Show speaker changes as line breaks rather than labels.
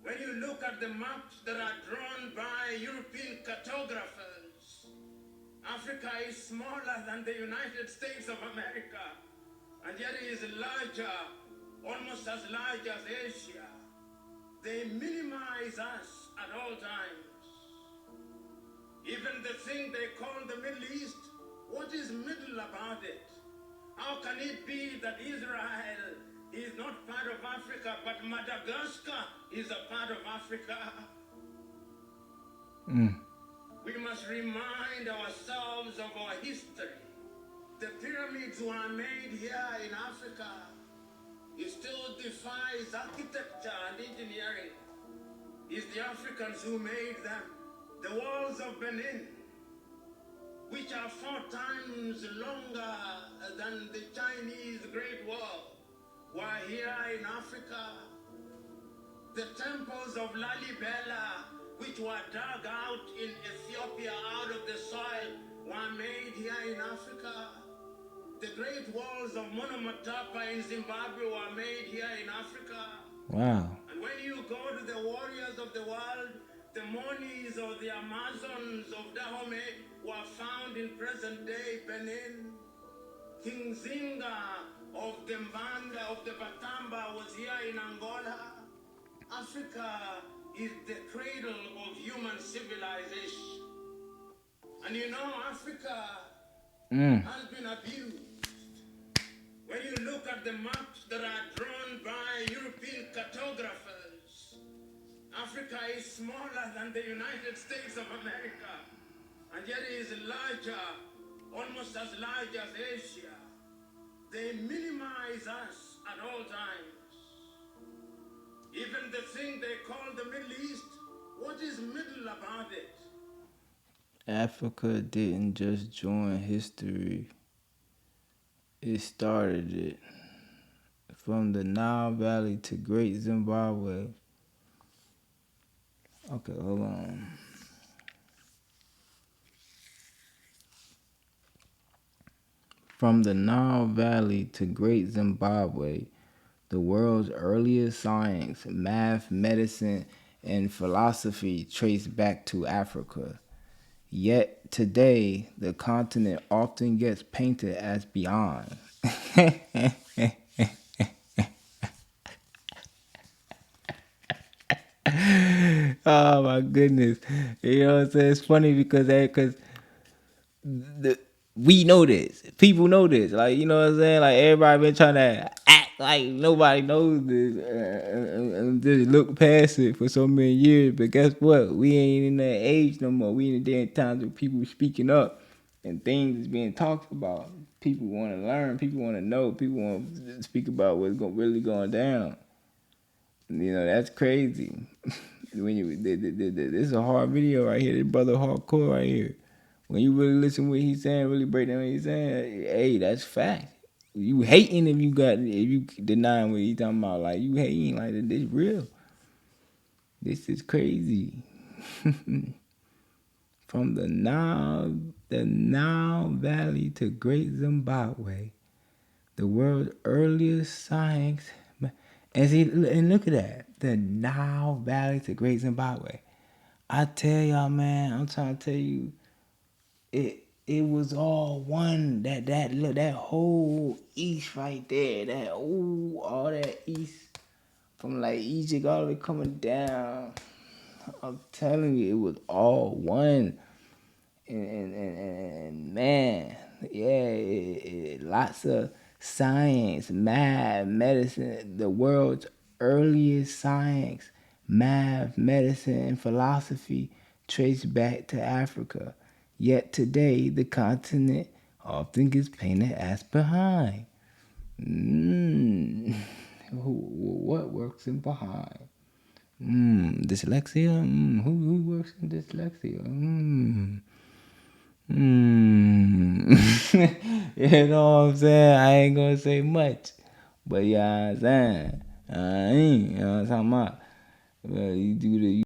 When you look at the maps that are drawn by European cartographers, Africa is smaller than the United States of America, and yet it is larger, almost as large as Asia. They minimize us at all times. Even the thing they call the Middle East, what is middle about it? How can it be that Israel is not part of Africa, but Madagascar is a part of Africa? We must remind ourselves of our history. The pyramids were made here in Africa. It still defies architecture and engineering. It's the Africans who made them. The walls of Benin, which are 4 times longer than the Chinese Great Wall, were here in Africa. The temples of Lalibela, which were dug out in Ethiopia out of the soil, were made here in Africa. The great walls of Monomotapa in Zimbabwe were made here in Africa.
Wow.
And when you go to the warriors of the world, the Monis or the Amazons of Dahomey were found in present-day Benin. King Zinga of the Mbanda, of the Batamba, was here in Angola. Africa is the cradle of human civilization. And you know, Africa has been abused. When you look at the maps that are drawn by European cartographers, Africa is smaller than the United States of America, and yet it is larger, almost as large as Asia. They minimize us at all times. Even the thing they call the Middle East, what is middle about it?
Africa didn't just join history, it started it. From the Nile Valley to Great Zimbabwe. Okay, hold on. From the Nile Valley to Great Zimbabwe, the world's earliest science, math, medicine, and philosophy trace back to Africa. Yet today, the continent often gets painted as beyond. Oh my goodness. You know what I'm saying? It's funny because we know this. People know this. Like, you know what I'm saying? Like, everybody been trying to act like nobody knows this and just look past it for so many years. But guess what? We ain't in that age no more. We in the day and times where people speaking up and things is being talked about. People want to learn. People want to know. People want to speak about what's really going down. You know, that's crazy. When you this is a hard video right here. This brother hardcore right here. When you really listen to what he's saying, really break down what he's saying, hey, that's fact. You hating if you denying what he's talking about. Like, you hating like this real. This is crazy. From the Nile Valley to Great Zimbabwe, the world's earliest science. And look at that. The Nile Valley to Great Zimbabwe. I tell y'all, man, I'm trying to tell you, it was all one. That whole east right there. All that east from like Egypt all the way coming down. I'm telling you, it was all one. And man, yeah, lots of science, math, medicine, the world's earliest science, math, medicine, and philosophy traced back to Africa. Yet today, the continent often gets painted as behind. What works in behind? Dyslexia? Who works in dyslexia? You know what I'm saying? I ain't gonna say much. But yeah, you know what I'm saying? You know what I'm talking about? Well, you do the